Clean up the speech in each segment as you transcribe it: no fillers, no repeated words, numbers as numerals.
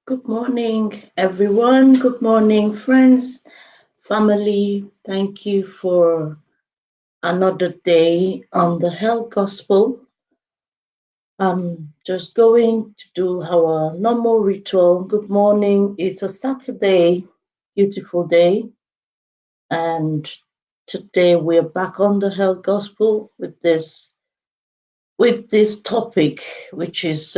Good morning, everyone. Good morning, friends, family. Thank you for another day on the Health Gospel. I'm just going to do our normal ritual. Good morning. It's a Saturday, beautiful day. And today we're back on the Health Gospel with this topic, which is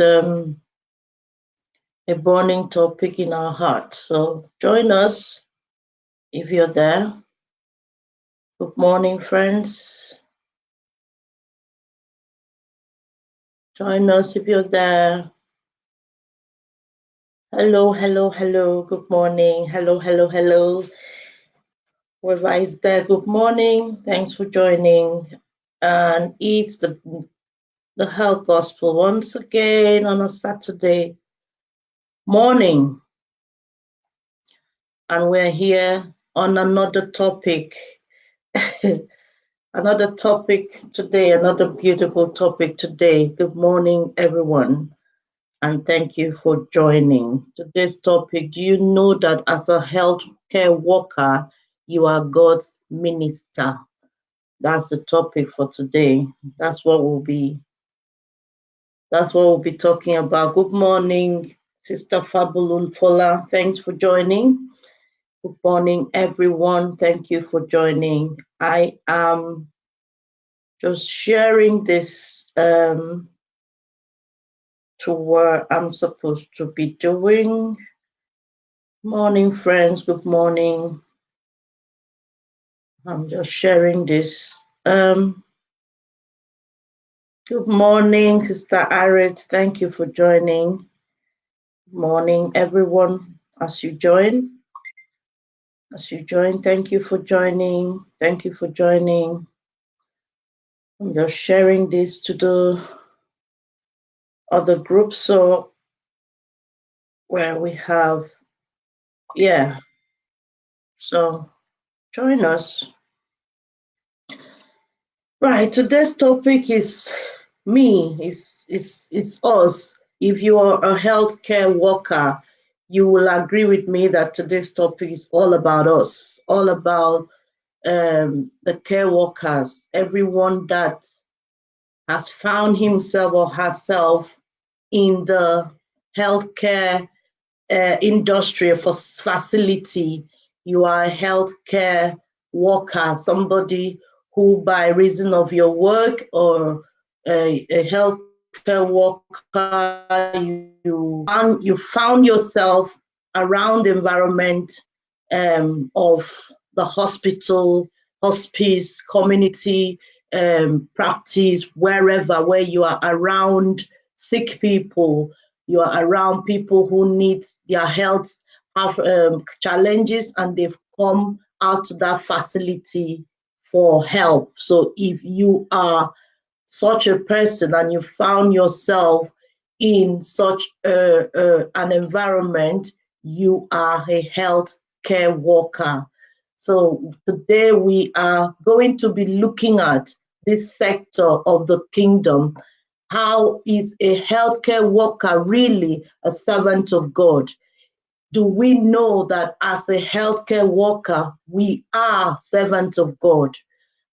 a burning topic in our heart. So join us if you're there. Good morning, friends. Join us if you're there. Hello, hello, hello. Good morning. Hello, hello, hello. Whoever is there, good morning. Thanks for joining. And it's the Health Gospel once again on a Saturday morning. And we're here on another topic. Another topic today, another beautiful topic today. Good morning, everyone. And thank you for joining today's topic. Do you know that as a healthcare worker, you are God's minister? That's the topic for today. That's what we'll be talking about. Good morning, Sister Fabulun Fola. Thanks for joining. Good morning, everyone. Thank you for joining. I am just sharing this to where I'm supposed to be doing. Morning, friends. Good morning. I'm just sharing this. Good morning, Sister Aret. Thank you for joining. Good morning, everyone. As you join, thank you for joining. Thank you for joining. I'm just sharing this to the other groups. So where we have, so join us. Right, today's topic is me, is us. If you are a healthcare worker, you will agree with me that today's topic is all about us, all about the care workers, everyone that has found himself or herself in the healthcare industry for facility. You are a healthcare worker, somebody who by reason of your work or a healthcare worker, you found yourself around the environment of the hospital, hospice, community practice, where you are around sick people, you are around people who need their health have challenges, and they've come out to that facility for help. So if you are such a person and you found yourself in such an environment, you are a health care worker. So today we are going to be looking at this sector of the kingdom. How is a healthcare worker really a servant of God? Do we know that as a healthcare worker, we are servants of God?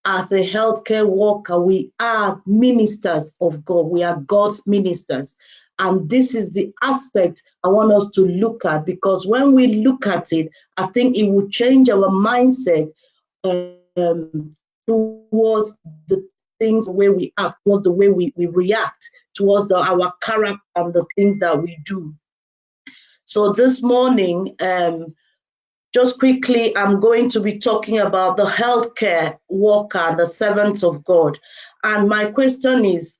As a healthcare worker, we are ministers of God. We are God's ministers. And this is the aspect I want us to look at, because when we look at it, I think it will change our mindset towards the things, the way we act, towards the way we react, towards our character and the things that we do. So this morning, just quickly, I'm going to be talking about the healthcare worker, the servants of God. And my question is,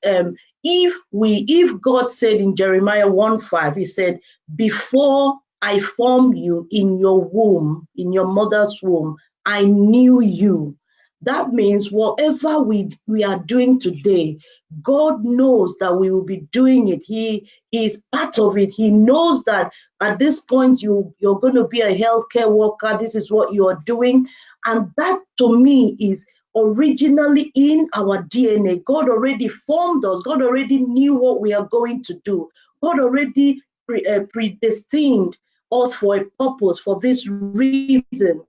if God said in Jeremiah 1:5, he said, before I formed you in your womb, in your mother's womb, I knew you. That means whatever we are doing today, God knows that we will be doing it. He is part of it. He knows that at this point you're going to be a healthcare worker. This is what you are doing. And that to me is originally in our DNA. God already formed us. God already knew what we are going to do. God already predestined us for a purpose, for this reason.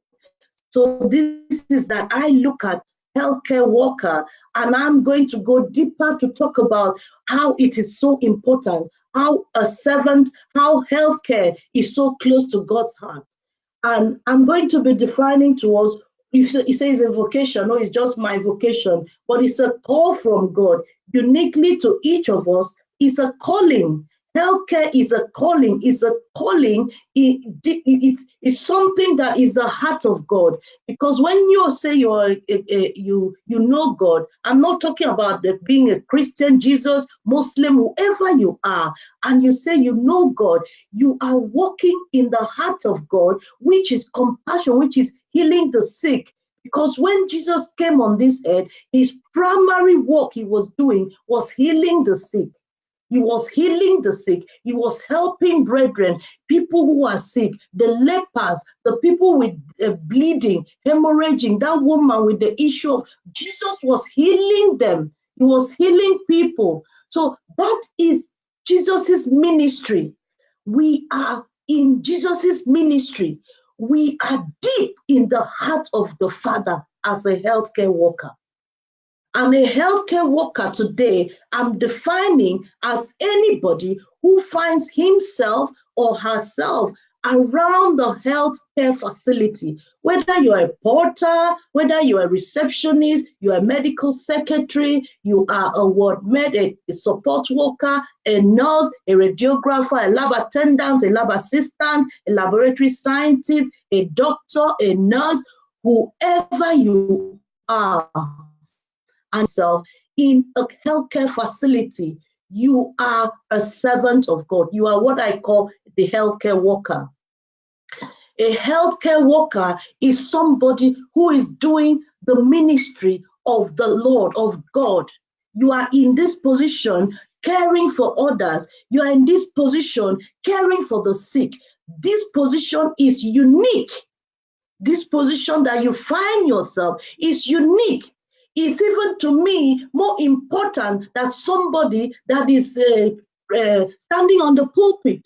So this is that I look at healthcare worker, and I'm going to go deeper to talk about how it is so important, how a servant, how healthcare is so close to God's heart. And I'm going to be defining to us, he says a vocation, no, it's just my vocation, but it's a call from God. Uniquely to each of us, it's a calling. Healthcare is a calling. It's a calling. It's something that is the heart of God. Because when you say you know God, I'm not talking about being a Christian, Jesus, Muslim, whoever you are, and you say you know God, you are walking in the heart of God, which is compassion, which is healing the sick. Because when Jesus came on this earth, his primary work he was doing was healing the sick. He was healing the sick. He was helping brethren, people who are sick, the lepers, the people with bleeding, hemorrhaging, that woman with the issue of, Jesus was healing them. He was healing people. So that is Jesus's ministry. We are in Jesus's ministry. We are deep in the heart of the Father as a healthcare worker. And a healthcare worker today, I'm defining as anybody who finds himself or herself around the healthcare facility, whether you're a porter, whether you're a receptionist, you're a medical secretary, you are a ward med, a support worker, a nurse, a radiographer, a lab attendant, a lab assistant, a laboratory scientist, a doctor, a nurse, whoever you are, and so in a healthcare facility, you are a servant of God. You are what I call the healthcare worker. A healthcare worker is somebody who is doing the ministry of the Lord, of God. You are in this position caring for others. You are in this position caring for the sick. This position is unique. This position that you find yourself is unique. It's even to me more important than somebody that is standing on the pulpit.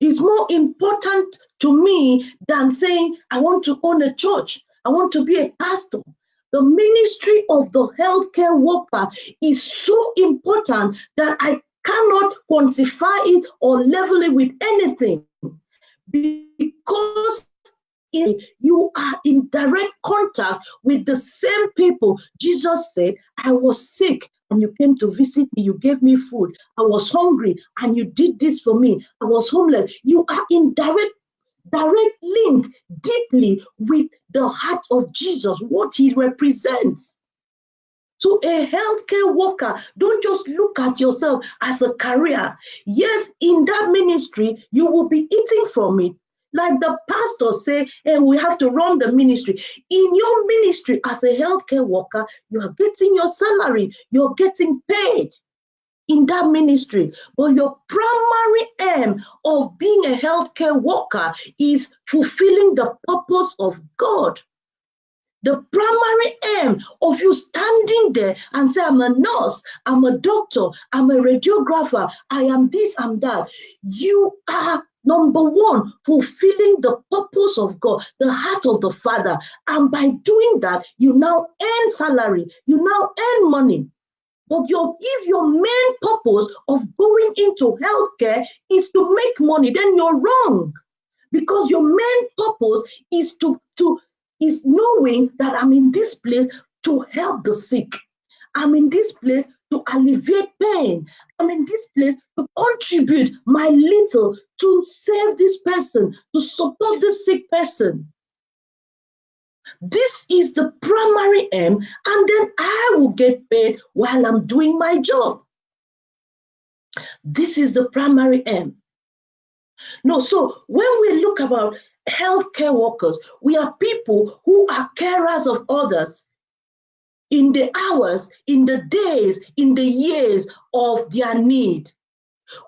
It's more important to me than saying, I want to own a church. I want to be a pastor. The ministry of the healthcare worker is so important that I cannot quantify it or level it with anything, because you are in direct contact with the same people. Jesus said, I was sick and you came to visit me. You gave me food. I was hungry and you did this for me. I was homeless. You are in direct link deeply with the heart of Jesus, what he represents. So a healthcare worker, don't just look at yourself as a career. Yes, in that ministry, you will be eating from it. Like the pastor say, hey, we have to run the ministry. In your ministry as a healthcare worker, you are getting your salary, you're getting paid in that ministry. But your primary aim of being a healthcare worker is fulfilling the purpose of God. The primary aim of you standing there and say, I'm a nurse, I'm a doctor, I'm a radiographer, I am this, I'm that. You are, number one, fulfilling the purpose of God, the heart of the Father. And by doing that, you now earn salary, you now earn money. But if your main purpose of going into healthcare is to make money, then you're wrong. Because your main purpose is is knowing that I'm in this place to help the sick. I'm in this place to alleviate pain. I'm in this place to contribute my little to save this person, to support this sick person. This is the primary aim, and then I will get paid while I'm doing my job. This is the primary aim. No, so when we look about healthcare workers, we are people who are carers of others in the hours, in the days, in the years of their need.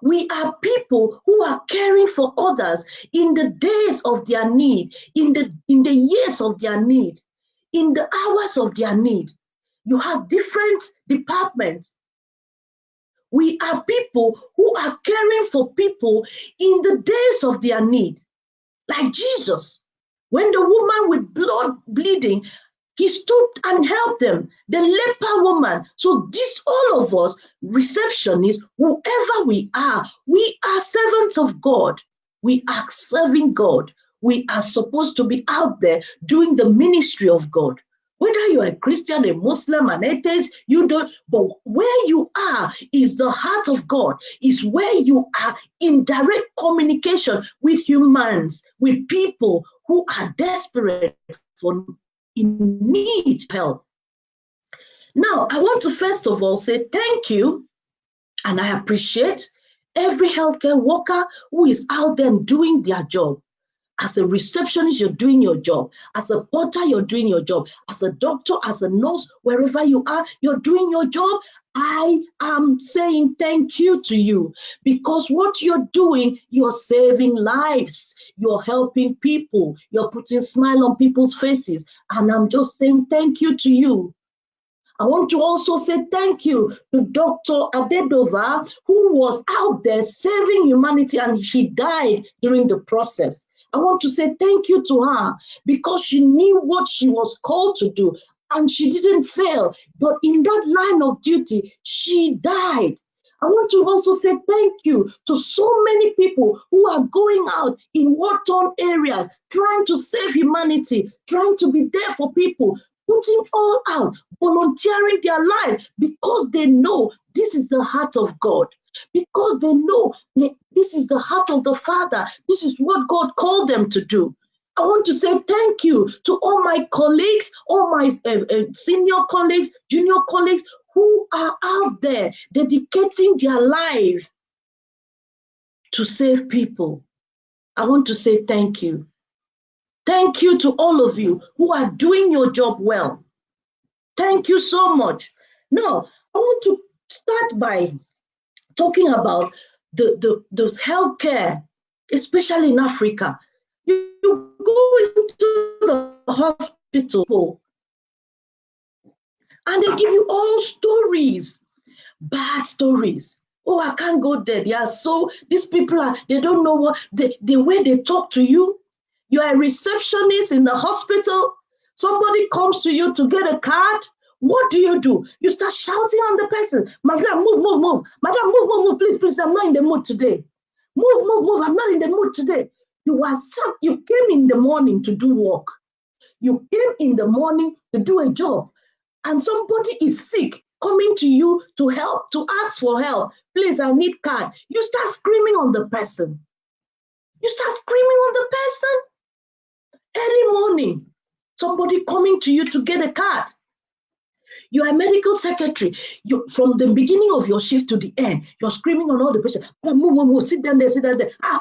We are people who are caring for others in the days of their need, in the years of their need, in the hours of their need. You have different departments. We are people who are caring for people in the days of their need. Like Jesus, when the woman with blood bleeding, he stood and helped them, the leper woman. So this, all of us, receptionists, whoever we are servants of God. We are serving God. We are supposed to be out there doing the ministry of God. Whether you're a Christian, a Muslim, an atheist, you don't, but where you are is the heart of God, is where you are in direct communication with humans, with people who are desperate for in need help. Now, I want to first of all say thank you, and I appreciate every healthcare worker who is out there doing their job. As a receptionist, you're doing your job. As a porter, you're doing your job. As a doctor, as a nurse, wherever you are, you're doing your job. I am saying thank you to you, because what you're doing, you're saving lives. You're helping people. You're putting a smile on people's faces. And I'm just saying thank you to you. I want to also say thank you to Dr. Adedova, who was out there saving humanity, and she died during the process. I want to say thank you to her, because she knew what she was called to do and she didn't fail. But in that line of duty, she died. I want to also say thank you to so many people who are going out in war-torn areas, trying to save humanity, trying to be there for people, putting all out, volunteering their life, because they know this is the heart of God. Because they know this is the heart of the Father. This is what God called them to do. I want to say thank you to all my colleagues, all my senior colleagues, junior colleagues who are out there dedicating their life to save people. I want to say thank you. Thank you to all of you who are doing your job well. Thank you so much. Now, I want to start by talking about the healthcare, especially in Africa. You go into the hospital and they give you all stories, bad stories. Oh, I can't go there. They are so, these people are, they don't know what, the way they talk to you. You are a receptionist in the hospital. Somebody comes to you to get a card. What do? You start shouting on the person. Madam, move. Madam, move, please. I'm not in the mood today. Move. I'm not in the mood today. You came in the morning to do work. You came in the morning to do a job. And somebody is sick, coming to you to help, to ask for help. Please, I need card. You start screaming on the person. Early morning, somebody coming to you to get a card. You are a medical secretary. From the beginning of your shift to the end, you're screaming on all the patients. Move, sit down there.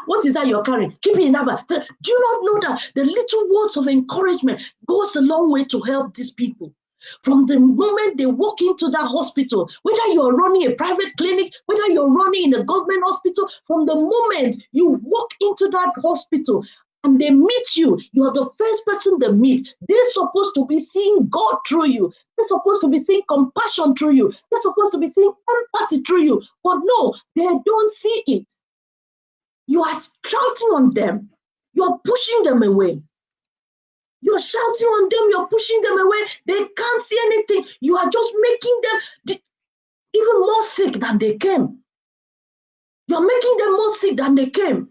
What is that you're carrying? Keep it in that. Do you not know that the little words of encouragement goes a long way to help these people? From the moment they walk into that hospital, whether you're running a private clinic, whether you're running in a government hospital, from the moment you walk into that hospital and they meet you, you're the first person they meet. They're supposed to be seeing God through you. They're supposed to be seeing compassion through you. They're supposed to be seeing empathy through you. But no, they don't see it. You are shouting on them. You're pushing them away. You're shouting on them, you're pushing them away. They can't see anything. You are just making them even more sick than they came. You're making them more sick than they came.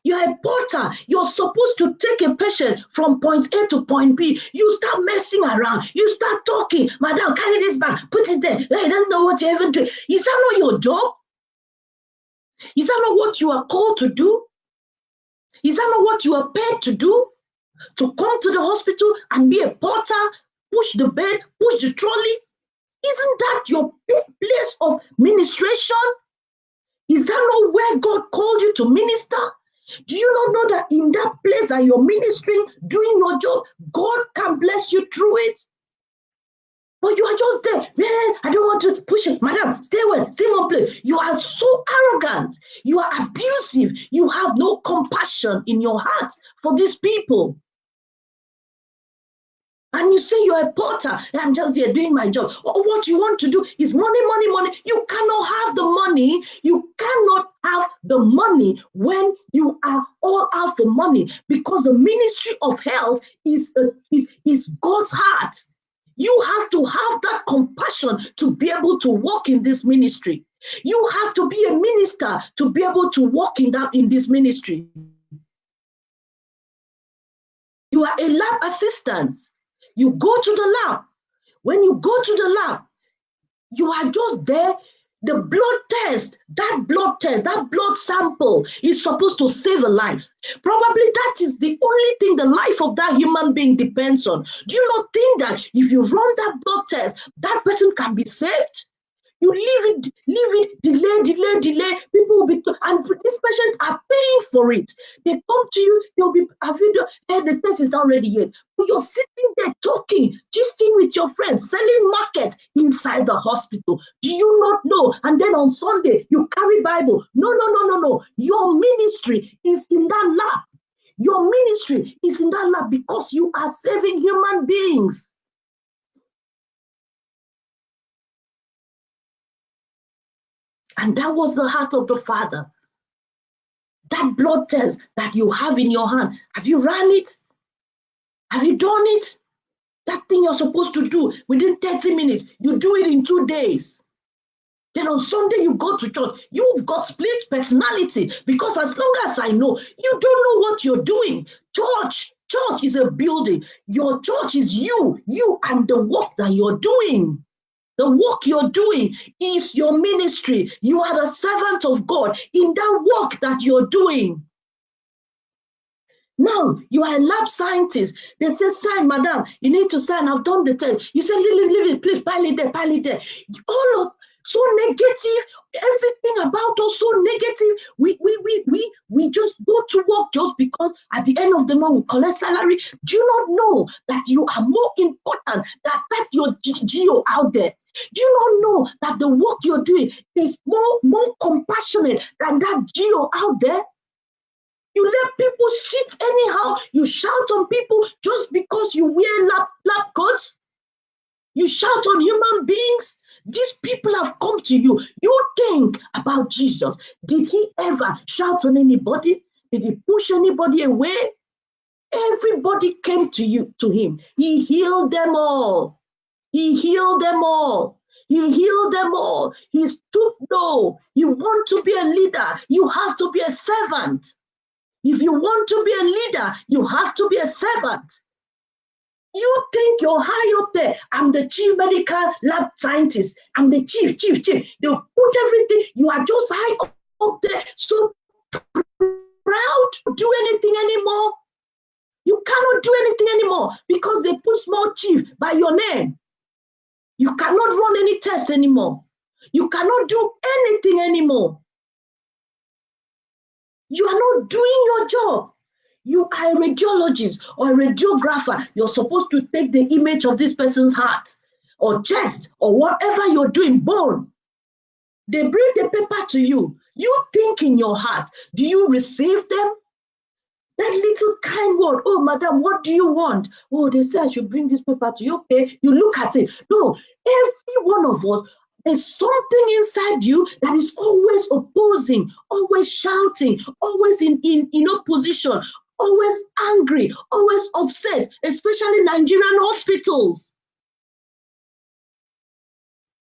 You're a porter. You're supposed to take a patient from point A to point B. You start messing around. You start talking. Madam, carry this bag. Put it there. I don't know what you're even doing. Is that not your job? Is that not what you are called to do? Is that not what you are paid to do? To come to the hospital and be a porter, push the bed, push the trolley? Isn't that your place of ministration? Is that not where God called you to minister? Do you not know that in that place that you're ministering, doing your job, God can bless you through it? But you are just there. Man, I don't want to push it. Madam, stay one place. You are so arrogant. You are abusive. You have no compassion in your heart for these people. And you say you're a porter, I'm just here doing my job. Or what you want to do is money, money, money. You cannot have the money. You cannot have the money when you are all out for money, because the ministry of health is God's heart. You have to have that compassion to be able to walk in this ministry. You have to be a minister to be able to walk in this ministry. You are a lab assistant. You go to the lab. When you go to the lab, you are just there. The blood test, that blood sample is supposed to save a life. Probably that is the only thing the life of that human being depends on. Do you not think that if you run that blood test, that person can be saved? You leave it, delay. People will be, and these patients are paying for it. They come to you, they'll be, have you done, hey, the test is not ready yet. But you're sitting there talking, gisting with your friends, selling market inside the hospital. Do you not know? And then on Sunday, you carry Bible. No. Your ministry is in that lab. Your ministry is in that lab because you are saving human beings. And that was the heart of the Father. That blood test that you have in your hand, have you run it? Have you done it? That thing you're supposed to do within 30 minutes, you do it in 2 days. Then on Sunday, you go to church. You've got split personality, because as long as I know, you don't know what you're doing. Church is a building. Your church is you and the work that you're doing. The work you're doing is your ministry. You are the servant of God in that work that you're doing. Now, you are a lab scientist. They say, sign, madam, you need to sign. I've done the test. You say, leave it, please, pile it there. All of so negative, everything about us so negative. We just go to work just because at the end of the month we collect salary. Do you not know that you are more important than that your geo out there? Do you not know that the work you're doing is more compassionate than that geo out there? You let people shit anyhow. You shout on people just because you wear lab coats. You shout on human beings. These people have come to you. You think about Jesus. Did he ever shout on anybody? Did he push anybody away? Everybody came to him. He healed them all. He healed them all. He healed them all. He stooped low. You want to be a leader, you have to be a servant. If you want to be a leader, you have to be a servant. You think you're high up there. I'm the chief medical lab scientist. I'm the chief. They'll put everything. You are just high up there. So proud to do anything anymore. You cannot do anything anymore because they put small chief by your name. You cannot run any test anymore. You cannot do anything anymore. You are not doing your job. You are a radiologist or a radiographer. You're supposed to take the image of this person's heart or chest or whatever you're doing, bone. They bring the paper to you. You think in your heart, do you receive them? That little kind word, oh, madam, what do you want? Oh, they say I should bring this paper to you. Okay, you look at it. No, every one of us, there's something inside you that is always opposing, always shouting, always in opposition, always angry, always upset, especially Nigerian hospitals.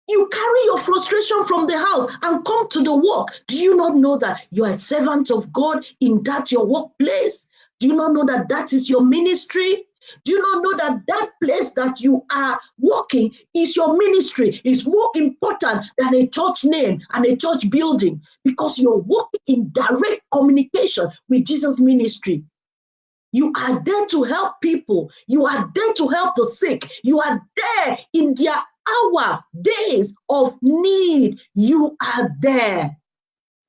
You carry your frustration from the house and come to the work. Do you not know that you are a servant of God in that your workplace? Do you not know that that is your ministry? Do you not know that that place that you are working is your ministry? It's more important than a church name and a church building because you're working in direct communication with Jesus' ministry. You are there to help people. You are there to help the sick. You are there in their hour, days of need. You are there.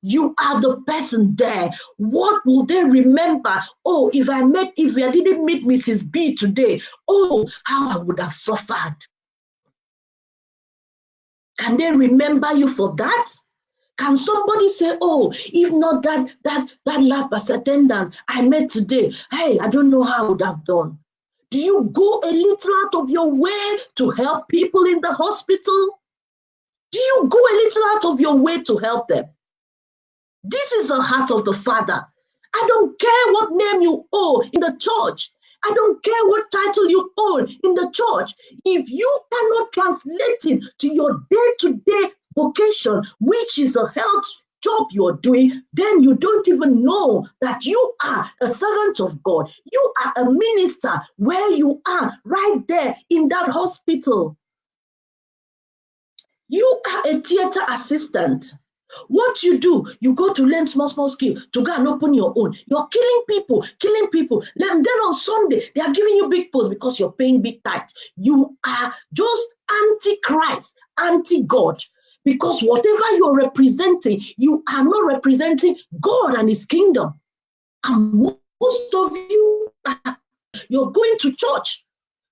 You are the person there. What will they remember? Oh, if I didn't meet Mrs. B today, oh, how I would have suffered. Can they remember you for that? Can somebody say, oh, if not that lab attendance I met today, hey, I don't know how I would have done. Do you go a little out of your way to help people in the hospital? Do you go a little out of your way to help them? This is the heart of the Father. I don't care what name you owe in the church. I don't care what title you own in the church. If you cannot translate it to your day-to-day vocation, which is a health job you're doing, then you don't even know that you are a servant of God. You are a minister where you are right there in that hospital. You are a theater assistant. What you do, you go to learn small skill to go and open your own. You're killing people. Then on Sunday, they are giving you big posts because you're paying big tithes. You are just anti-Christ, anti-God. Because whatever you're representing, you are not representing God and his kingdom. And most of you, you're going to church.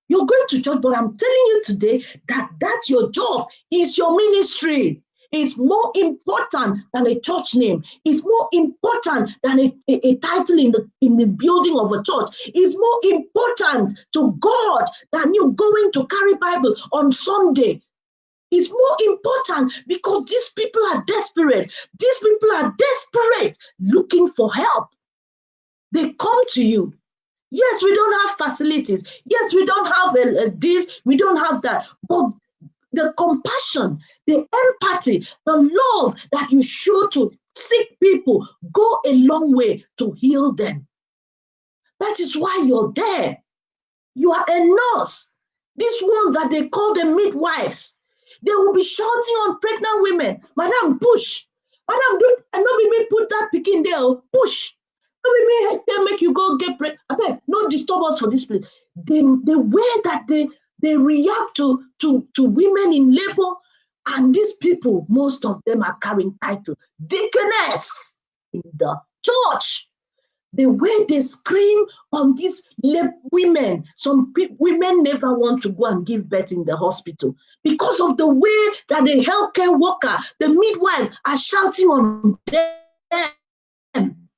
You're going to church, but I'm telling you today that that's your job, is your ministry. It's more important than a church name. It's more important than a title in the building of a church. It's more important to God than you going to carry Bible on Sunday. It's more important because these people are desperate. These people are desperate looking for help. They come to you. Yes, we don't have facilities. Yes, we don't have this, we don't have that. But the compassion, the empathy, the love that you show to sick people go a long way to heal them. That is why you're there. You are a nurse. These ones that they call the midwives, they will be shouting on pregnant women, Madam, push. Madam, don't be me put that pikin there, push. Don't be me make you go get pregnant. Okay, no disturb us for this place. The way that they react to women in labor, and these people, most of them are carrying title deaconess in the church. The way they scream on these women, some women never want to go and give birth in the hospital because of the way that the healthcare worker, the midwives are shouting on them.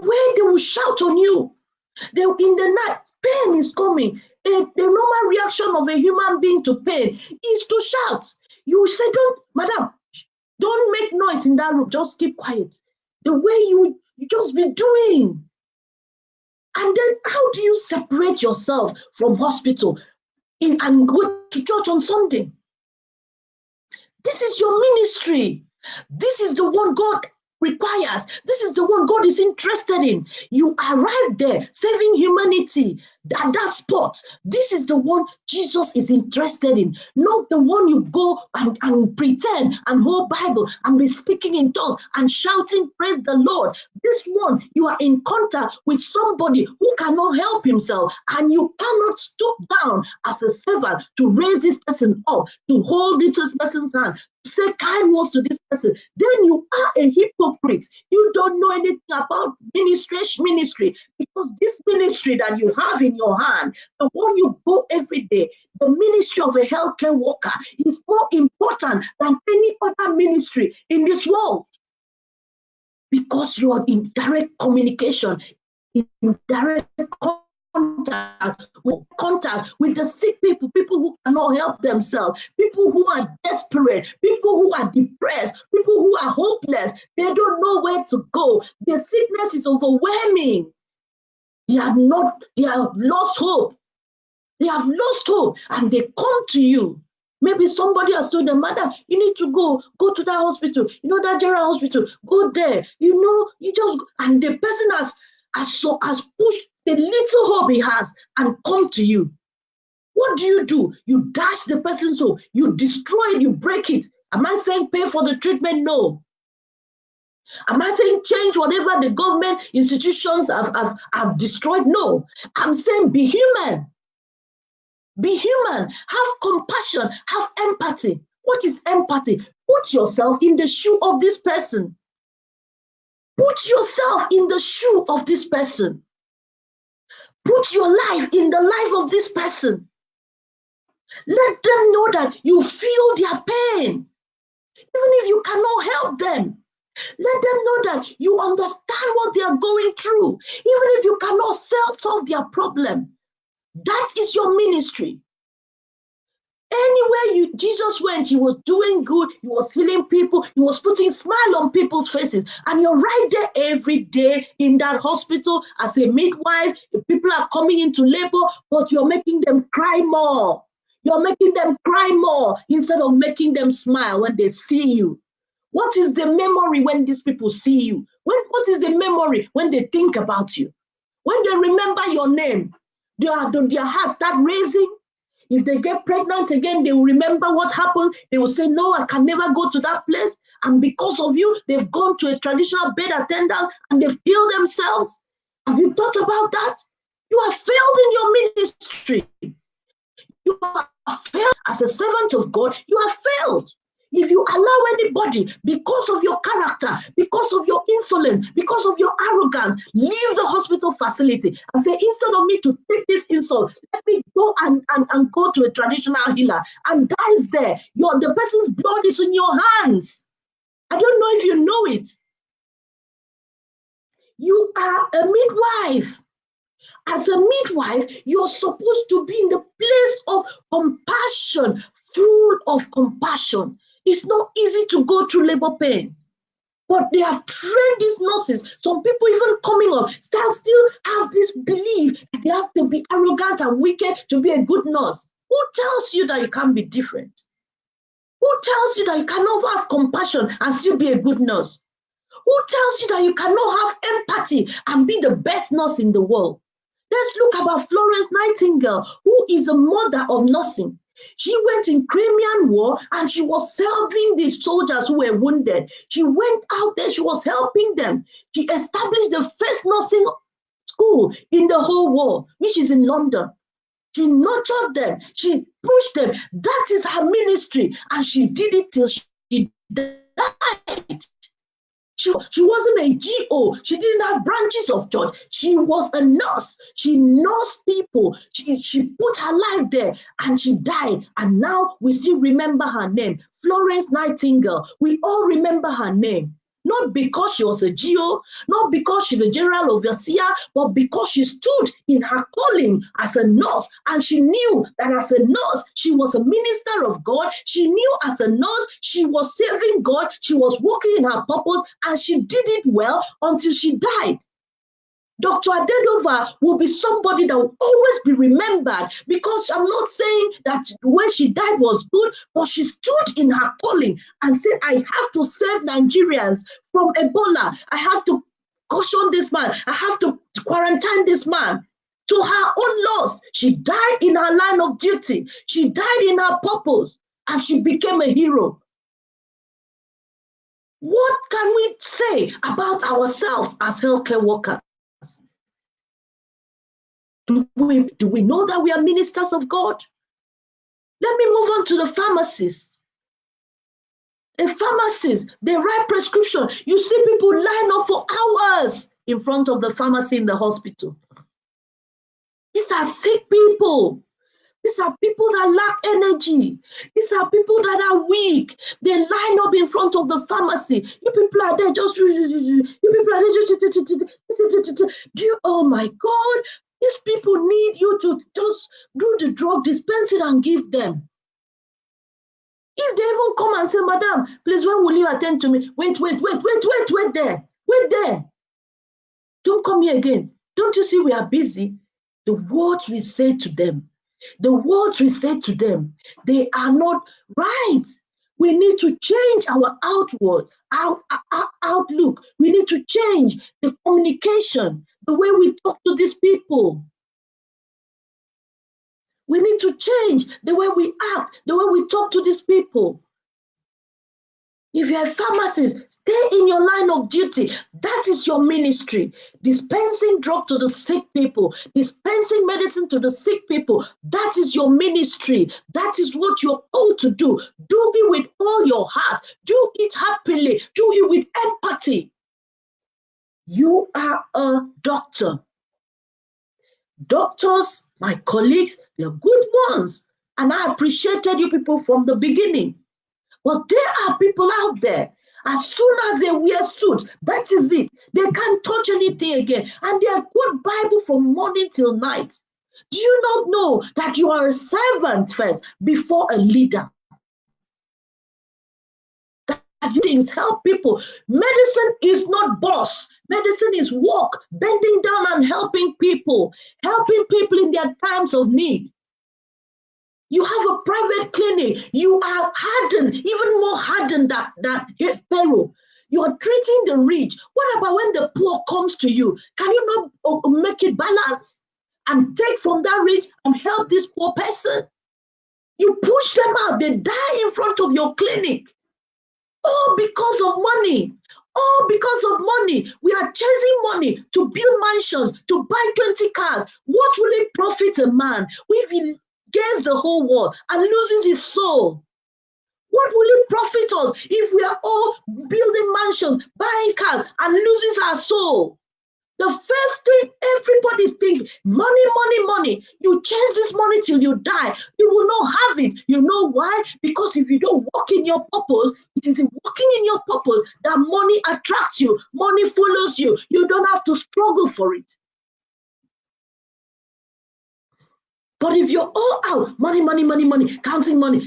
Where they will shout on you. In the night, pain is coming. The normal reaction of a human being to pain is to shout. You say, Madam, don't make noise in that room. Just keep quiet. The way you just be doing. And then how do you separate yourself from hospital and go to church on Sunday? This is your ministry. This is the one God requires. This is the one God is interested in. You are right there, saving humanity at that spot. This is the one Jesus is interested in, not the one you go and pretend and hold Bible and be speaking in tongues and shouting, praise the Lord. This one, you are in contact with somebody who cannot help himself, and you cannot stoop down as a servant to raise this person up, to hold this person's hand, to say kind words to this person. Then you are a hypocrite. You don't know anything about ministry, because this ministry that you have in your hand, the one you go every day, the ministry of a healthcare worker, is more important than any other ministry in this world, because you are in direct communication, in direct contact with the sick people who cannot help themselves, people who are desperate, people who are depressed, people who are hopeless. They don't know where to go. The sickness is overwhelming. They have lost hope. They have lost hope, and they come to you. Maybe somebody has told them, Madam, you need to go to that hospital, that general hospital, go there, you just go. And the person has pushed the little hope he has and come to you. What do? You dash the person's hope, you destroy it, you break it. Am I saying pay for the treatment? No. Am I saying change whatever the government institutions have destroyed? No. I'm saying be human. Be human. Have compassion. Have empathy. What is empathy? Put yourself in the shoe of this person. Put yourself in the shoe of this person. Put your life in the life of this person. Let them know that you feel their pain. Even if you cannot help them, let them know that you understand what they are going through. Even if you cannot solve their problem, That is your ministry. Anywhere Jesus went, he was doing good, he was healing people, he was putting smile on people's faces. And you're right there every day in that hospital as a midwife. People are coming into labor, but you're making them cry more. You're making them cry more instead of making them smile when they see you. What is the memory when these people see you? What is the memory when they think about you? When they remember your name, their hearts start raising. If they get pregnant again, they will remember what happened. They will say, no, I can never go to that place. And because of you, they've gone to a traditional bed attendant and they've killed themselves. Have you thought about that? You have failed in your ministry. You have failed as a servant of God. You have failed. If you allow anybody, because of your character, because of your insolence, because of your arrogance, leave the hospital facility and say, instead of me to take this insult, let me go and go to a traditional healer and dies there. The person's blood is in your hands. I don't know if you know it. You are a midwife. As a midwife, you're supposed to be in the place of compassion, full of compassion. It's not easy to go through labor pain, but they have trained these nurses. Some people even coming up still have this belief that they have to be arrogant and wicked to be a good nurse. Who tells you that you can't be different? Who tells you that you cannot have compassion and still be a good nurse? Who tells you that you cannot have empathy and be the best nurse in the world? Let's look about Florence Nightingale, who is a mother of nursing. She went in Crimean War and she was helping the soldiers who were wounded. She went out there, she was helping them. She established the first nursing school in the whole world, which is in London. She nurtured them, she pushed them. That is her ministry, and she did it till she died. She wasn't a GO. She didn't have branches of church. She was a nurse. She nursed people. She put her life there and she died. And now we still remember her name. Florence Nightingale. We all remember her name. Not because she was a GO, not because she's a general overseer, but because she stood in her calling as a nurse. And she knew that as a nurse, she was a minister of God. She knew as a nurse, she was serving God. She was working in her purpose, and she did it well until she died. Dr. Adedova will be somebody that will always be remembered, because I'm not saying that when she died was good, but she stood in her calling and said, I have to save Nigerians from Ebola. I have to caution this man. I have to quarantine this man. To her own loss, she died in her line of duty. She died in her purpose, and she became a hero. What can we say about ourselves as healthcare workers? Do we know that we are ministers of God? Let me move on to the pharmacist. A pharmacist, they write prescription. You see people line up for hours in front of the pharmacy in the hospital. These are sick people. These are people that lack energy. These are people that are weak. They line up in front of the pharmacy. You people are there just, you people are there, oh my God. These people need you to just do the drug dispensing and give them. If they even come and say, Madam, please, when will you attend to me? Wait there. Wait there. Don't come here again. Don't you see we are busy? The words we say to them, they are not right. We need to change our outlook. We need to change the communication, the way we talk to these people. We need to change the way we act, the way we talk to these people. If you're a pharmacist, stay in your line of duty. That is your ministry. Dispensing drugs to the sick people, dispensing medicine to the sick people. That is your ministry. That is what you're called to do. Do it with all your heart. Do it happily. Do it with empathy. You are a doctor. Doctors, my colleagues, they're good ones. And I appreciated you people from the beginning. But there are people out there, as soon as they wear suits, that is it. They can't touch anything again. And they are quote Bible from morning till night. Do you not know that you are a servant first before a leader? That you things help people. Medicine is not boss. Medicine is work, bending down and helping people in their times of need. You have a private clinic. You are hardened, even more hardened than Pharaoh. You are treating the rich. What about when the poor comes to you? Can you not make it balance and take from that rich and help this poor person? You push them out. They die in front of your clinic. All because of money. All because of money. We are chasing money to build mansions, to buy 20 cars. What will it profit a man if he gains the whole world and loses his soul? What will it profit us if we are all building mansions, buying cars, and loses our soul? The first thing everybody's thinking, money, money, money. You chase this money till you die. You will not have it. You know why? Because if you don't walk in your purpose, it is in walking in your purpose that money attracts you. Money follows you. You don't have to struggle for it. But if you're all out, money, money, money, money, counting money,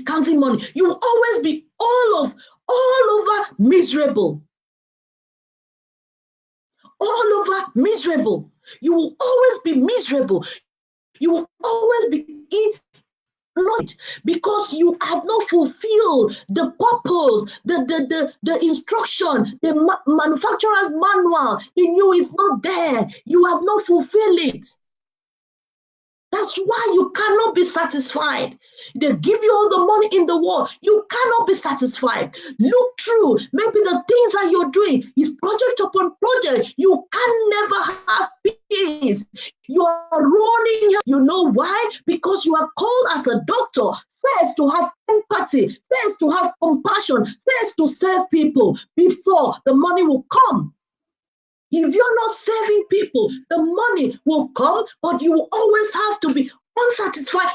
you will always be all over miserable. All over miserable. You will always be miserable. You will always be not because you have not fulfilled the purpose, the instruction, the manufacturer's manual in you is not there. You have not fulfilled it. That's why you cannot be satisfied. They give you all the money in the world. You cannot be satisfied. Look through. Maybe the things that you're doing is project upon project. You can never have peace. You are running. You know why? Because you are called as a doctor first to have empathy, first to have compassion, first to serve people before the money will come. If you're not serving people, the money will come, but you will always have to be unsatisfied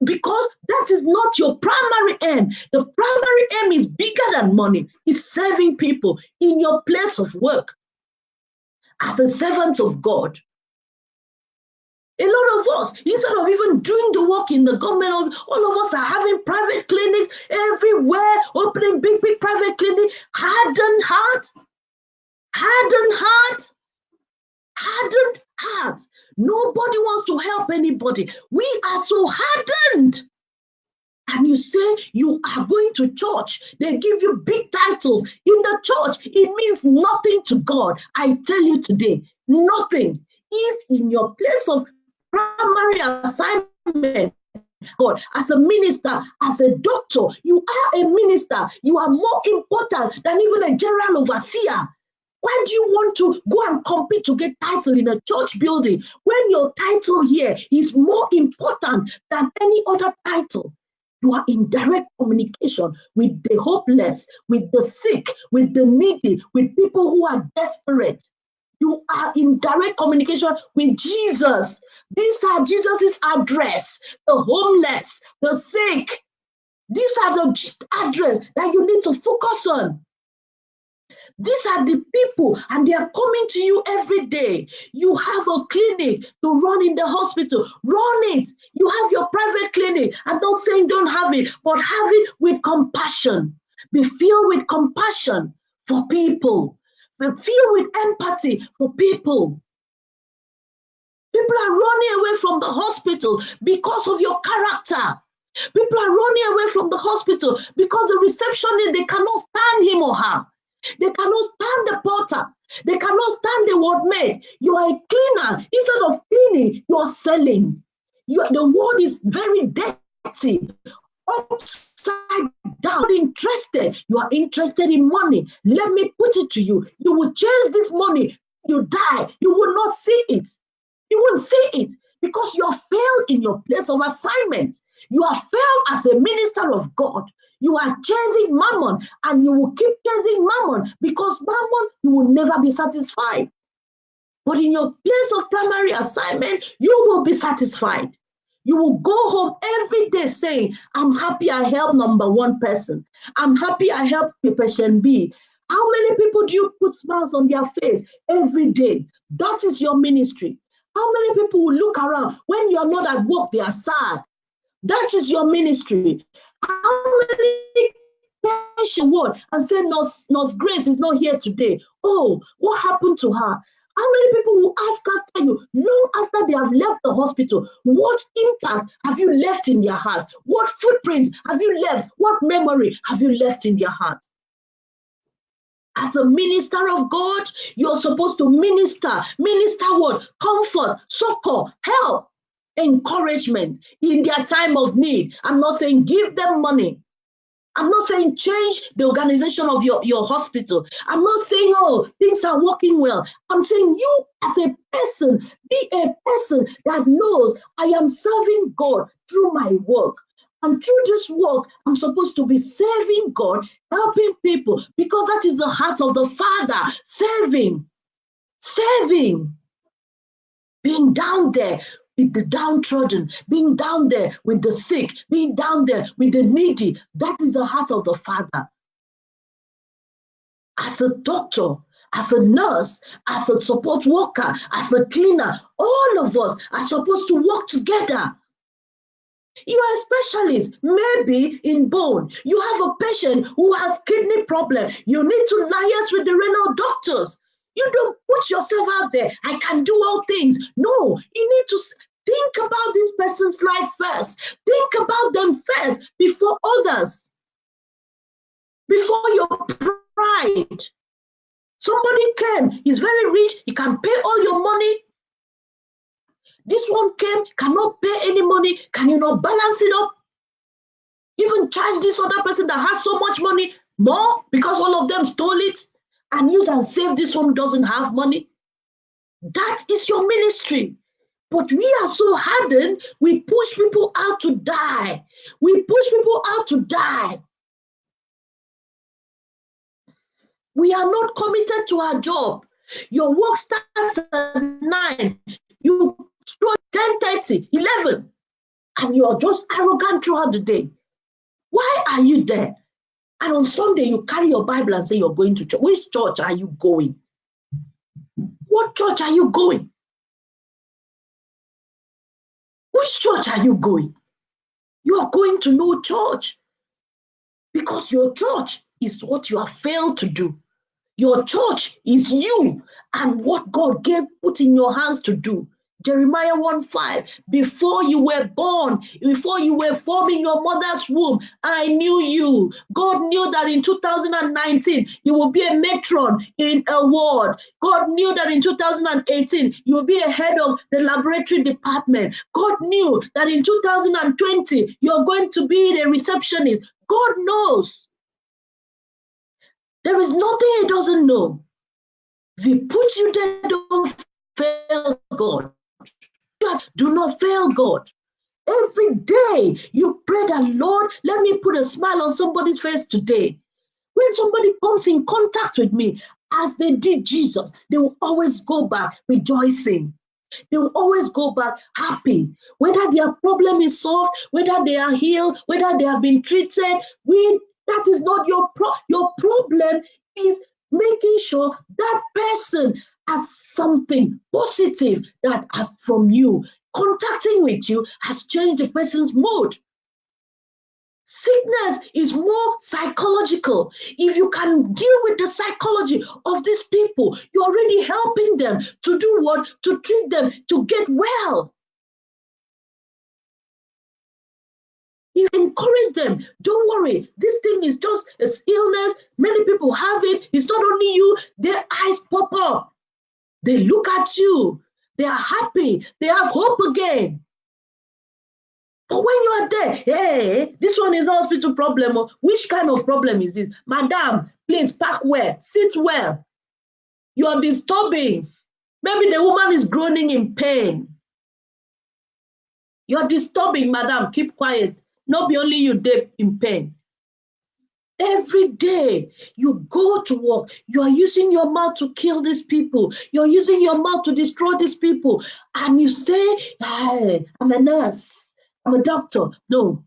because that is not your primary aim. The primary aim is bigger than money. It's serving people in your place of work as a servant of God. A lot of us, instead of even doing the work in the government, all of us are having private clinics everywhere, opening big private clinics, hardened heart. Hardened heart. Nobody wants to help anybody. We are so hardened. And you say you are going to church. They give you big titles. In the church, it means nothing to God. I tell you today, nothing. If in your place of primary assignment, God, as a minister, as a doctor, you are a minister. You are more important than even a general overseer. Why do you want to go and compete to get title in a church building when your title here is more important than any other title? You are in direct communication with the hopeless, with the sick, with the needy, with people who are desperate. You are in direct communication with Jesus. These are Jesus's address, the homeless, the sick. These are the address that you need to focus on. These are the people, and they are coming to you every day. You have a clinic to run in the hospital. Run it. You have your private clinic. I'm not saying don't have it, but have it with compassion. Be filled with compassion for people. Be filled with empathy for people. People are running away from the hospital because of your character. People are running away from the hospital because the receptionist, they cannot stand him or her. They cannot stand the porter. They cannot stand the wardmaid. You are a cleaner. Instead of cleaning, you are selling. The world is very dirty, upside down. Interested. You are interested in money. Let me put it to you. You will chase this money. You die. You will not see it. You won't see it because you have failed in your place of assignment. You have failed as a minister of God. You are chasing mammon, and you will keep chasing mammon because mammon, you will never be satisfied. But in your place of primary assignment, you will be satisfied. You will go home every day saying, I'm happy I helped number one person. I'm happy I helped patient B. How many people do you put smiles on their face every day? That is your ministry. How many people will look around when you're not at work? They are sad. That is your ministry. How many patient word and say Nurse Grace is not here today? Oh, what happened to her? How many people will ask after you long after they have left the hospital? What impact have you left in their hearts? What footprint have you left? What memory have you left in their hearts? As a minister of God, you're supposed to minister what? Comfort, succor, help, encouragement in their time of need. I'm not saying give them money. I'm not saying change the organization of your hospital. I'm not saying, oh, things are working well. I'm saying you as a person, be a person that knows I am serving God through my work. And through this work, I'm supposed to be serving God, helping people, because that is the heart of the Father, serving, being down there with the downtrodden, being down there with the sick, being down there with the needy. That is the heart of the Father. As a doctor, as a nurse, as a support worker, as a cleaner, all of us are supposed to work together. You are a specialist, maybe in bone. You have a patient who has kidney problem. You need to liaise with the renal doctors. You don't put yourself out there. I can do all things. No, you need to think about this person's life first. Think about them first before others. Before your pride. Somebody came, he's very rich, he can pay all your money. This one came, cannot pay any money. Can you not balance it up? Even charge this other person that has so much money more because all of them stole it and use and save this one doesn't have money? That is your ministry. But we are so hardened, we push people out to die. We push people out to die. We are not committed to our job. Your work starts at 9. You start 10:30, 11, and you're just arrogant throughout the day. Why are you there? And on Sunday, you carry your Bible and say you're going to church. Which church are you going? What church are you going? Which church are you going? You are going to no church because your church is what you have failed to do. Your church is you and what God put in your hands to do. Jeremiah 1:5, before you were born, before you were formed in your mother's womb, I knew you. God knew that in 2019, you will be a matron in a ward. God knew that in 2018, you will be a head of the laboratory department. God knew that in 2020, you're going to be the receptionist. God knows. There is nothing he doesn't know. If he puts you there, don't fail God. Do not fail God. Every day you pray that, Lord, let me put a smile on somebody's face today. When somebody comes in contact with me, as they did Jesus, they will always go back rejoicing. They will always go back happy. Whether their problem is solved, whether they are healed, whether they have been treated, that is not your problem. Your problem is making sure that person has something positive that has from you. Contacting with you has changed the person's mood. Sickness is more psychological. If you can deal with the psychology of these people, you're already helping them to do what? To treat them, to get well. You encourage them. Don't worry. This thing is just an illness. Many people have it. It's not only you. Their eyes pop up. They look at you. They are happy. They have hope again. But when you are there, hey, this one is not hospital problem. Which kind of problem is this? Madam, please park well. Sit well. You are disturbing. Maybe the woman is groaning in pain. You are disturbing, madam. Keep quiet. Not be only you deep in pain. Every day you go to work, you are using your mouth to kill these people. You're using your mouth to destroy these people. And you say, hey, I'm a nurse, I'm a doctor. No,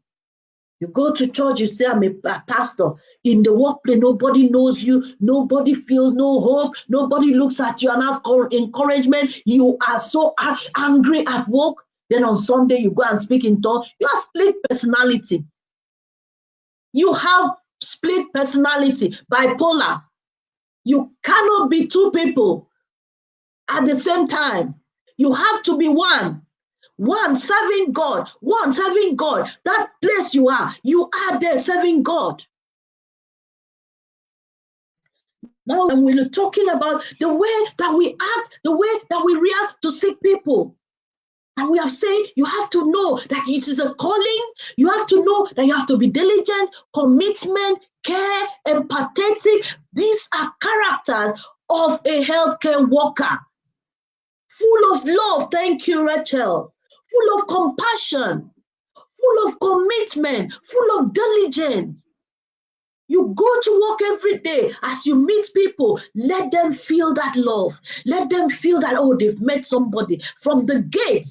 You go to church, you say, I'm a pastor. In the workplace, nobody knows you. Nobody feels no hope. Nobody looks at you and has encouragement. You are so angry at work. Then on Sunday, you go and speak in tongues. You have split personality. You have split personality, bipolar. You cannot be two people at the same time. You have to be one. One serving God, one serving God. That place you are there serving God. Now, and we're talking about the way that we act, the way that we react to sick people. And we have said you have to know that it is a calling. You have to know that you have to be diligent, commitment, care, empathetic. These are characters of a healthcare worker. Full of love. Thank you, Rachel. Full of compassion, full of commitment, full of diligence. You go to work every day. As you meet people, let them feel that love. Let them feel that, oh, they've met somebody. From the gate,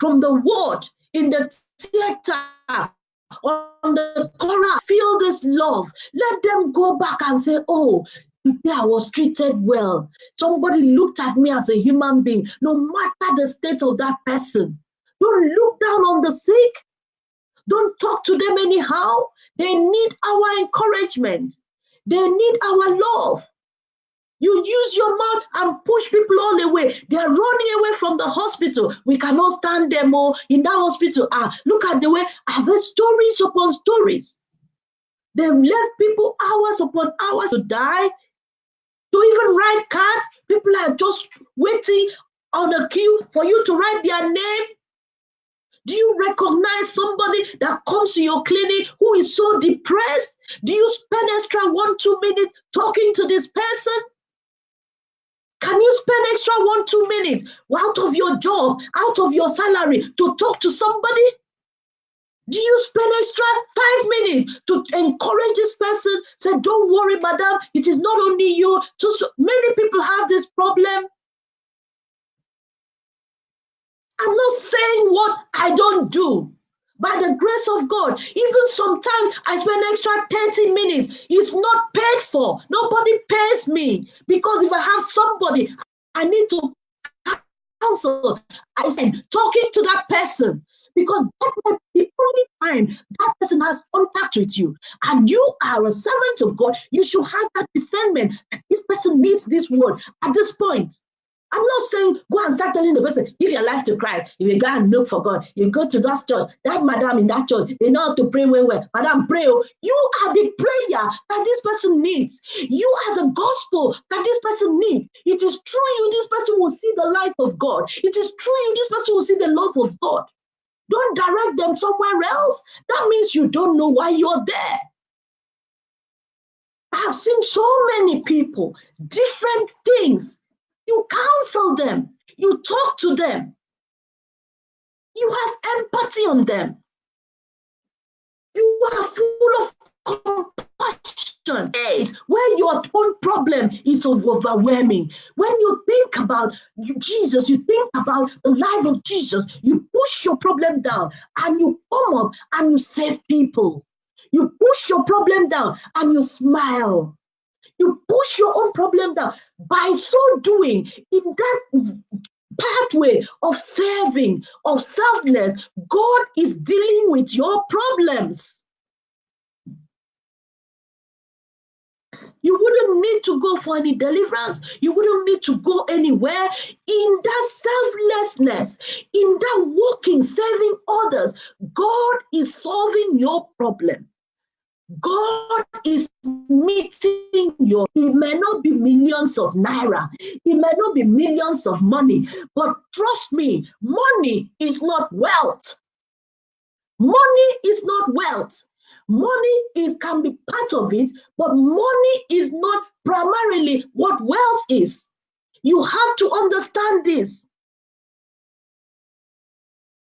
from the ward, in the theater, on the corner, feel this love. Let them go back and say, oh, today I was treated well. Somebody looked at me as a human being, no matter the state of that person. Don't look down on the sick. Don't talk to them anyhow. They need our encouragement. They need our love. You use your mouth and push people all the way. They are running away from the hospital. We cannot stand them all in that hospital. Look at the way I've heard stories upon stories. They've left people hours upon hours to die. To even write cards, people are just waiting on a queue for you to write their name. Do you recognize somebody that comes to your clinic who is so depressed? Do you spend extra 1-2 minutes talking to this person? Can you spend extra 1-2 minutes out of your job, out of your salary to talk to somebody? Do you spend extra 5 minutes to encourage this person? Say, don't worry, madam, it is not only you. So many people have this problem. I'm not saying what I don't do. By the grace of God, even sometimes I spend extra 30 minutes. It's not paid for. Nobody pays me. Because if I have somebody I need to counsel, I am talking to that person. Because that might be the only time that person has contact with you. And you are a servant of God. You should have that discernment that this person needs this word at this point. I'm not saying go and start telling the person, give your life to Christ. If you go and look for God, you go to that church, that madam in that church, they know how to pray well. Madam, pray. You are the prayer that this person needs. You are the gospel that this person needs. It is through you, this person will see the light of God. It is through you, this person will see the love of God. Don't direct them somewhere else. That means you don't know why you're there. I've seen so many people, different things. You counsel them. You talk to them. You have empathy on them. You are full of compassion. Where your own problem is overwhelming. When you think about Jesus, you think about the life of Jesus, you push your problem down and you come up and you save people. You push your problem down and you smile. You push your own problem down. By so doing, in that pathway of serving, of selfless, God is dealing with your problems. You wouldn't need to go for any deliverance. You wouldn't need to go anywhere. In that selflessness, in that walking, serving others, God is solving your problem. God is meeting your, it may not be millions of naira, it may not be millions of money, but trust me, money is not wealth. Money is not wealth. Money can be part of it, but money is not primarily what wealth is. You have to understand this.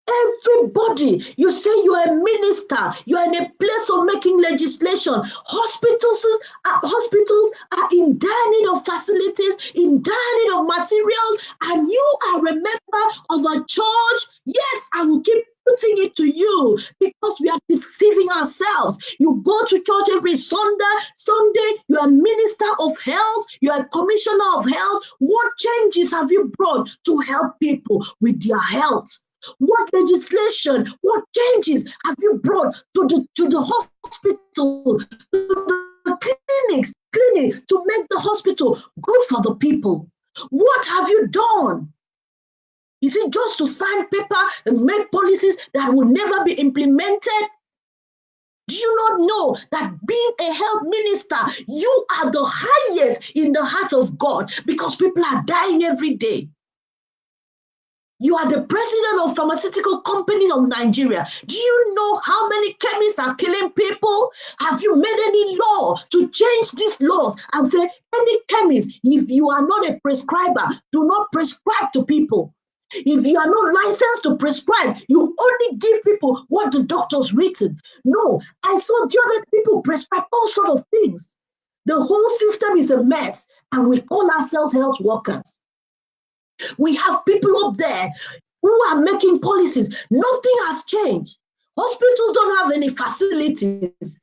Everybody, you say you are a minister, you are in a place of making legislation. Hospitals are in dire need of facilities, in dire need of materials, and you are a member of a church. Yes, I will keep imputing it to you because we are deceiving ourselves. You go to church every Sunday, you're a minister of health, you're a commissioner of health. What changes have you brought to help people with their health? What legislation, what changes have you brought to the hospital, to the clinic to make the hospital good for the people? What have you done? Is it just to sign paper and make policies that will never be implemented? Do you not know that being a health minister, you are the highest in the heart of God because people are dying every day? You are the president of pharmaceutical companies of Nigeria. Do you know how many chemists are killing people? Have you made any law to change these laws and say any chemist, if you are not a prescriber, do not prescribe to people? If you are not licensed to prescribe, you only give people what the doctor's written. No, I saw the other people prescribe all sorts of things. The whole system is a mess, and we call ourselves health workers. We have people up there who are making policies. Nothing has changed. Hospitals don't have any facilities.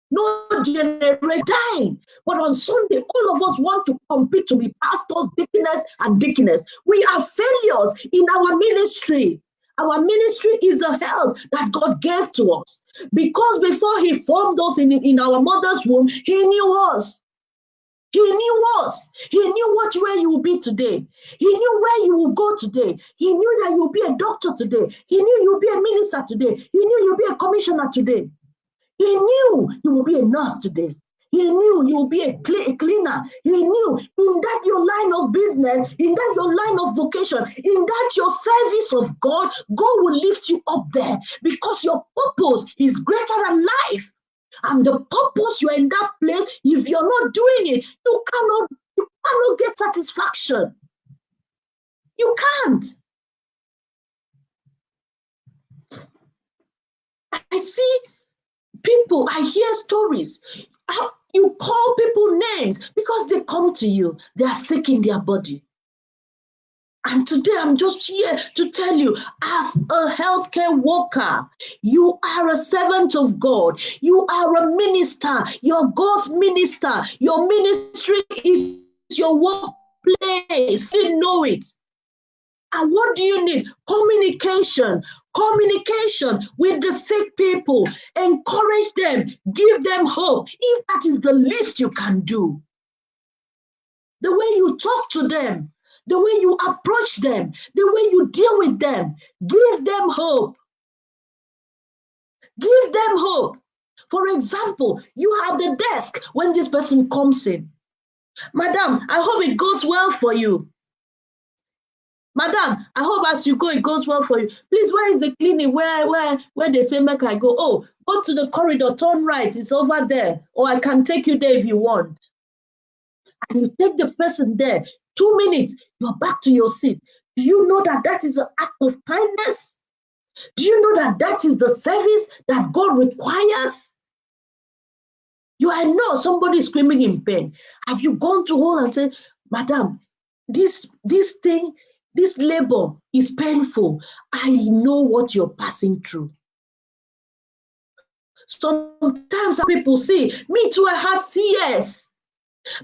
No generator dying. But on Sunday, all of us want to compete to be pastors, deaconess. We are failures in our ministry. Our ministry is the health that God gave to us. Because before He formed us in our mother's womb, He knew us. He knew us. He knew where you will be today. He knew where you will go today. He knew that you will be a doctor today. He knew you will be a minister today. He knew you will be a commissioner today. He knew you will be a nurse today. He knew you will be a cleaner. He knew in that your line of business, in that your line of vocation, in that your service of God, God will lift you up there because your purpose is greater than life. And the purpose you're in that place, if you're not doing it, you cannot get satisfaction. You can't. I see people, I hear stories. You call people names because they come to you. They are sick in their body. And today I'm just here to tell you, as a healthcare worker, you are a servant of God. You are a minister. You're God's minister. Your ministry is your workplace. You know it. And what do you need? Communication. Communication with the sick people. Encourage them. Give them hope. If that is the least you can do. The way you talk to them. The way you approach them, the way you deal with them, give them hope. Give them hope. For example, you have the desk when this person comes in. Madam, I hope it goes well for you. Madam, I hope as you go, it goes well for you. Please, where is the clinic where they say, make I go? Oh, go to the corridor, turn right, it's over there. Or I can take you there if you want. And you take the person there. 2 minutes, you're back to your seat. Do you know that that is an act of kindness? Do you know that that is the service that God requires? I know somebody is screaming in pain. Have you gone to her and said, Madam, this labor is painful. I know what you're passing through. Sometimes people say, me too, I had CS.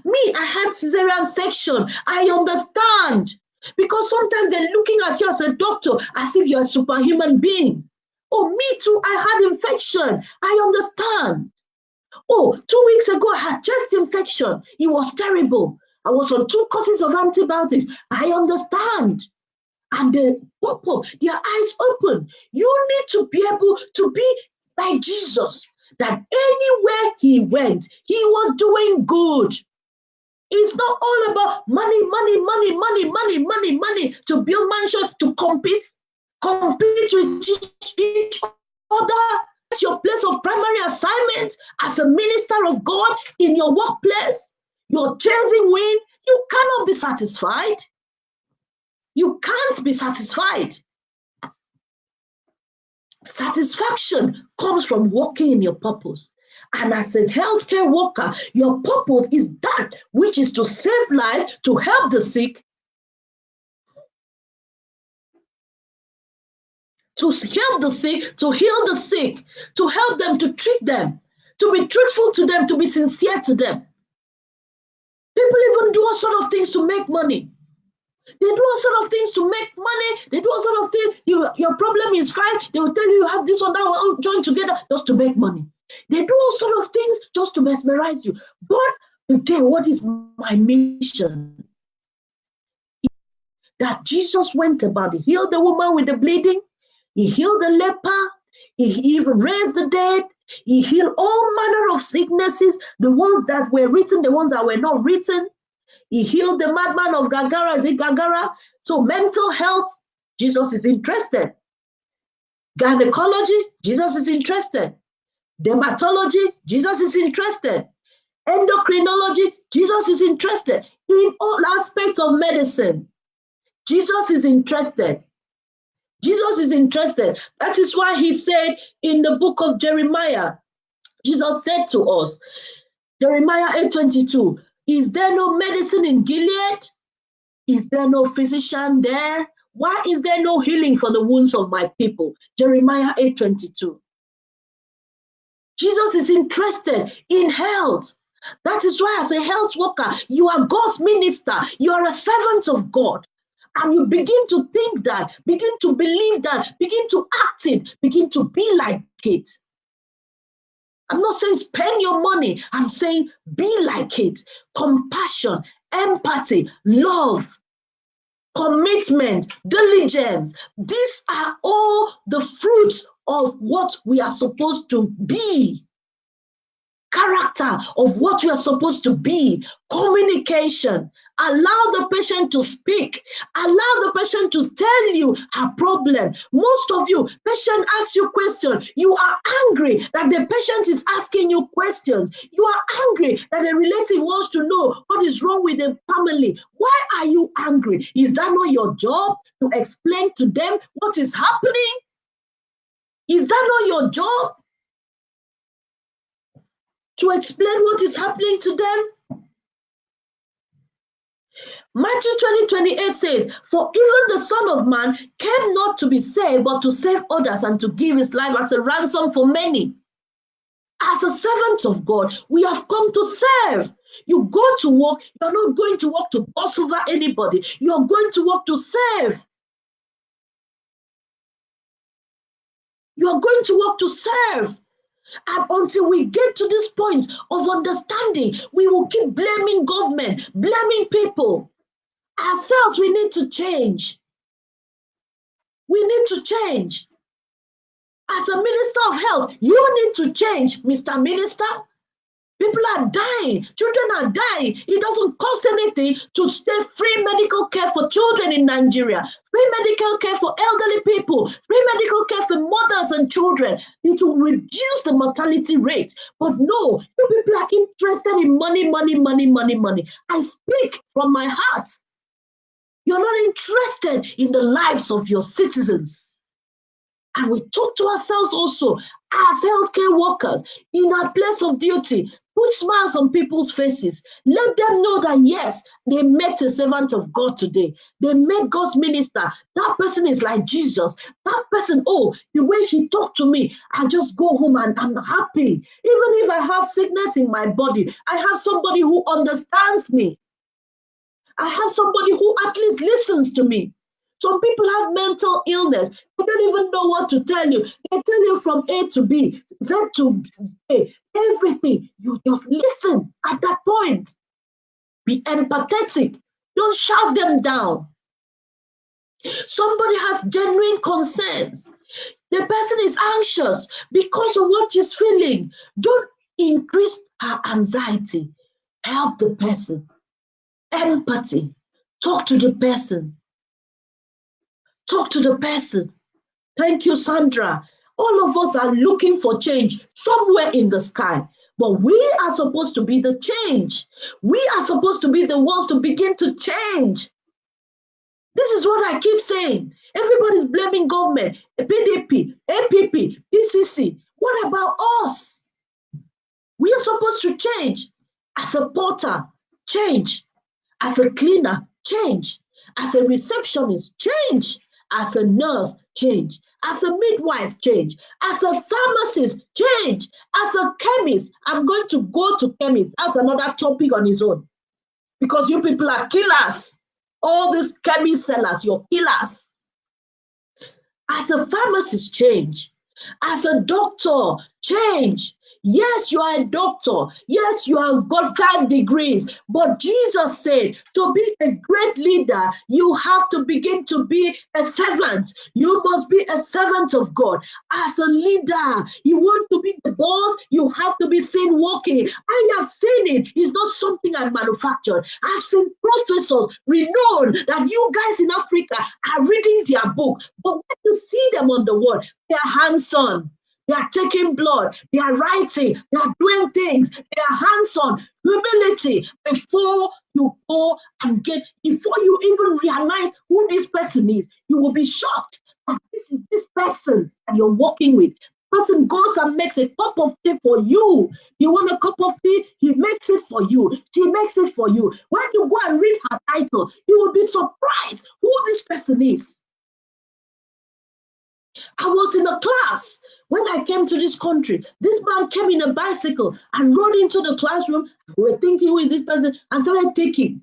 Me, I had cesarean section. I understand. Because sometimes they're looking at you as a doctor as if you're a superhuman being. Oh, me too, I had infection. I understand. Oh, 2 weeks ago, I had chest infection. It was terrible. I was on 2 courses of antibiotics. I understand. And their eyes open. You need to be able to be like Jesus, that anywhere he went, he was doing good. It's not all about money to build mansions, to compete with each other. It's your place of primary assignment as a minister of God in your workplace. You're chasing win. You cannot be satisfied. You can't be satisfied. Satisfaction comes from walking in your purpose. And as a healthcare worker, your purpose is that which is to save life, to help the sick, to help the sick, to heal the sick, to help them, to treat them, to be truthful to them, to be sincere to them. People even do all sort of things to make money. They do all sort of things to make money. They do all sort of things. Your problem is fine. They will tell you have this one, that one, all join together just to make money. They do all sort of things just to mesmerize you. But today, what is my mission? That Jesus went about. He healed the woman with the bleeding. He healed the leper. He raised the dead. He healed all manner of sicknesses, the ones that were written, the ones that were not written. He healed the madman of Gagara. Is it Gagara? So mental health, Jesus is interested. Gynecology, Jesus is interested. Dermatology, Jesus is interested. Endocrinology, Jesus is interested. In all aspects of medicine, Jesus is interested. Jesus is interested. That is why he said in the book of Jeremiah, Jesus said to us, Jeremiah 8:22, is there no medicine in Gilead? Is there no physician there? Why is there no healing for the wounds of my people? Jeremiah 8:22. Jesus is interested in health. That is why as a health worker, you are God's minister. You are a servant of God. And you begin to think that, begin to believe that, begin to act it, begin to be like it. I'm not saying spend your money. I'm saying be like it. Compassion, empathy, love, commitment, diligence. These are all the fruits of what we are supposed to be. Character of what you are supposed to be. Communication. Allow the patient to speak. Allow the patient to tell you her problem. Most of you, patient asks you questions. You are angry that the patient is asking you questions. You are angry that a relative wants to know what is wrong with the family. Why are you angry? Is that not your job to explain to them what is happening? Is that not your job? To explain what is happening to them? Matthew 20:28 says, for even the Son of Man came not to be saved, but to save others and to give his life as a ransom for many. As a servant of God, we have come to serve. You go to work, you're not going to work to boss over anybody. You're going to work to serve. You're going to work to serve. And until we get to this point of understanding, we will keep blaming government, blaming people. Ourselves, we need to change. We need to change. As a minister of health, you need to change, Mr. Minister. People are dying. Children are dying. It doesn't cost anything to stay free medical care for children in Nigeria, free medical care for elderly people, free medical care for mothers and children. It will reduce the mortality rate. But no, you people are interested in money, money, money, money, money. I speak from my heart. You're not interested in the lives of your citizens. And we talk to ourselves also as healthcare workers in our place of duty. Put smiles on people's faces. Let them know that, yes, they met a servant of God today. They met God's minister. That person is like Jesus. That person, oh, the way he talked to me, I just go home and I'm happy. Even if I have sickness in my body, I have somebody who understands me. I have somebody who at least listens to me. Some people have mental illness. They don't even know what to tell you. They tell you from A to B, Z to A, everything. You just listen at that point. Be empathetic. Don't shout them down. Somebody has genuine concerns. The person is anxious because of what she's feeling. Don't increase her anxiety. Help the person. Empathy. Talk to the person. Talk to the person. Thank you, Sandra. All of us are looking for change somewhere in the sky. But we are supposed to be the change. We are supposed to be the ones to begin to change. This is what I keep saying. Everybody's blaming government, PDP, APP, PCC. What about us? We are supposed to change. As a porter, change. As a cleaner, change. As a receptionist, change. As a nurse, change. As a midwife, change. As a pharmacist, change. As a chemist, I'm going to go to chemist. That's another topic on its own. Because you people are killers. All these chemist sellers, you're killers. As a pharmacist, change. As a doctor, change. Yes, you are a doctor. Yes, you have got 5 degrees. But Jesus said, to be a great leader, you have to begin to be a servant. You must be a servant of God. As a leader, you want to be the boss, you have to be seen walking. I have seen it. It's not something I manufactured. I've seen professors renowned that you guys in Africa are reading their book. But when you see them on the wall, they are hands-on. They are taking blood. They are writing. They are doing things. They are hands-on. Humility. Before you go and before you even realize who this person is, you will be shocked that this is this person that you're working with. The person goes and makes a cup of tea for you. You want a cup of tea? He makes it for you. She makes it for you. When you go and read her title, you will be surprised who this person is. I was in a class when I came to this country. This man came in a bicycle and rode into the classroom. We were thinking, who is this person? And started teaching.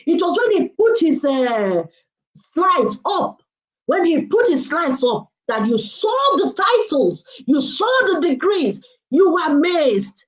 It was when he put his slides up, that you saw the titles, you saw the degrees, you were amazed.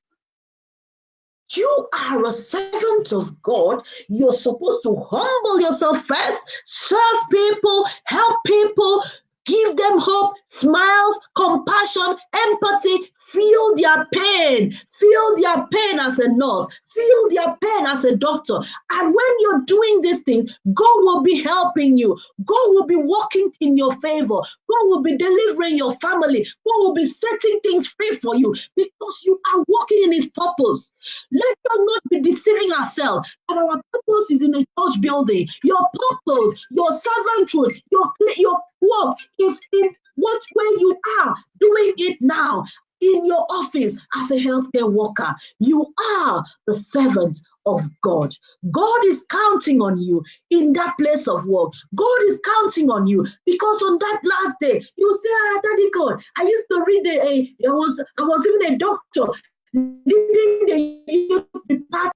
You are a servant of God. You're supposed to humble yourself first, serve people, help people, give them hope, smiles, compassion, empathy. Feel their pain. Feel their pain as a nurse. Feel their pain as a doctor. And when you're doing these things, God will be helping you. God will be working in your favor. God will be delivering your family. God will be setting things free for you because you are working in His purpose. Let us not be deceiving ourselves that our purpose is in a church building. Your purpose, your servanthood, your work is in where you are doing it now. In your office as a healthcare worker, you are the servant of God. God is counting on you in that place of work. God is counting on you because on that last day, you say, Daddy God, I used to read I was even a doctor, leading the youth department.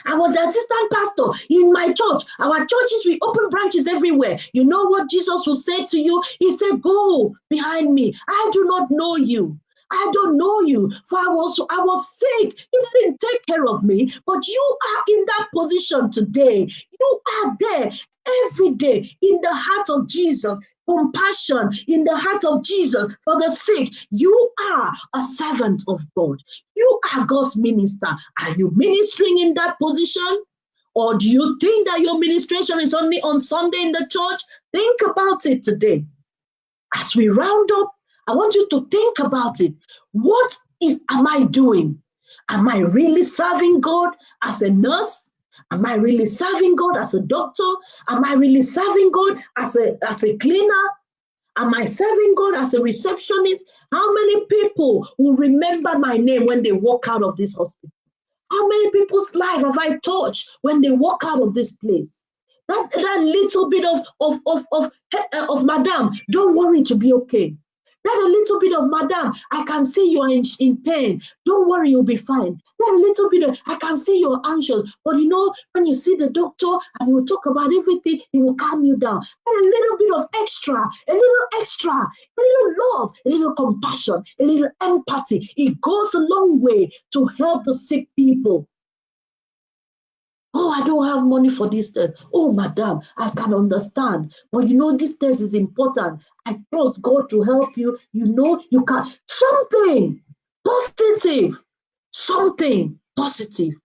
I was the assistant pastor in my church. Our churches, we open branches everywhere. You know what Jesus will say to you? He said, go behind me. I do not know you. I don't know you, for I was sick. You didn't take care of me, but you are in that position today. You are there every day in the heart of Jesus. Compassion in the heart of Jesus for the sick. You are a servant of God. You are God's minister. Are you ministering in that position? Or do you think that your ministration is only on Sunday in the church? Think about it today. As we round up, I want you to think about it. What am I doing? Am I really serving God as a nurse? Am I really serving God as a doctor? Am I really serving God as a cleaner? Am I serving God as a receptionist? How many people will remember my name when they walk out of this hospital? How many people's life have I touched when they walk out of this place? That little bit of madam, don't worry, to be okay. That a little bit of, madam, I can see you are in pain. Don't worry, you'll be fine. That a little bit of, I can see you're anxious. But you know, when you see the doctor and he will talk about everything, he will calm you down. And a little bit of extra, a little love, a little compassion, a little empathy. It goes a long way to help the sick people. Oh, I don't have money for this test. Oh, madam, I can understand. But you know, this test is important. I trust God to help you. You know, you can. Something positive. Something positive.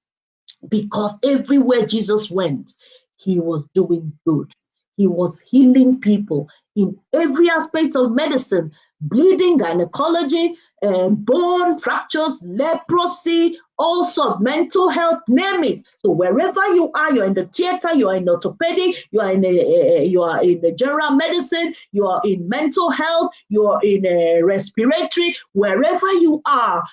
Because everywhere Jesus went, He was doing good. He was healing people in every aspect of medicine, bleeding, gynecology, bone fractures, leprosy, also mental health, name it. So wherever you are, you're in the theater, you are in orthopedic, you are in the general medicine, you are in mental health, you are in respiratory, wherever you are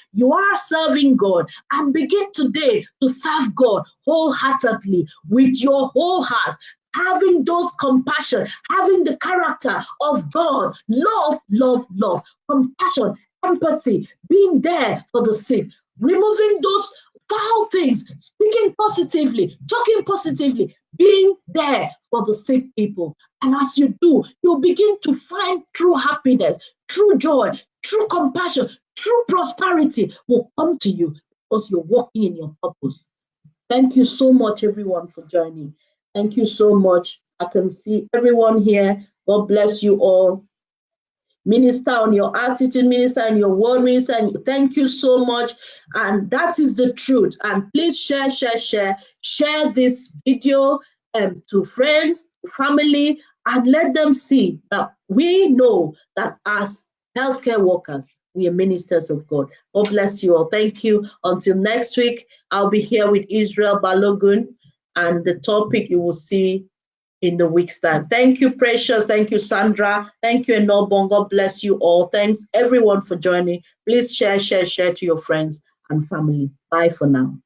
serving God. And begin today to serve God wholeheartedly with your whole heart. having those compassion, having the character of God, love, compassion, empathy, being there for the sick, removing those foul things, speaking positively, talking positively, being there for the sick people. And as you do, you'll begin to find true happiness, true joy, true compassion, true prosperity will come to you because you're walking in your purpose. Thank you so much, everyone, for joining. Thank you so much. I can see everyone here. God bless you all. Minister on your attitude, minister on your word, minister. And thank you so much. And that is the truth. And please share this video to friends, family, and let them see that we know that as healthcare workers, we are ministers of God. God bless you all. Thank you. Until next week, I'll be here with Israel Balogun, and the topic you will see in the week's time. Thank you, Precious. Thank you, Sandra. Thank you, Enobon. God bless you all. Thanks, everyone, for joining. Please share to your friends and family. Bye for now.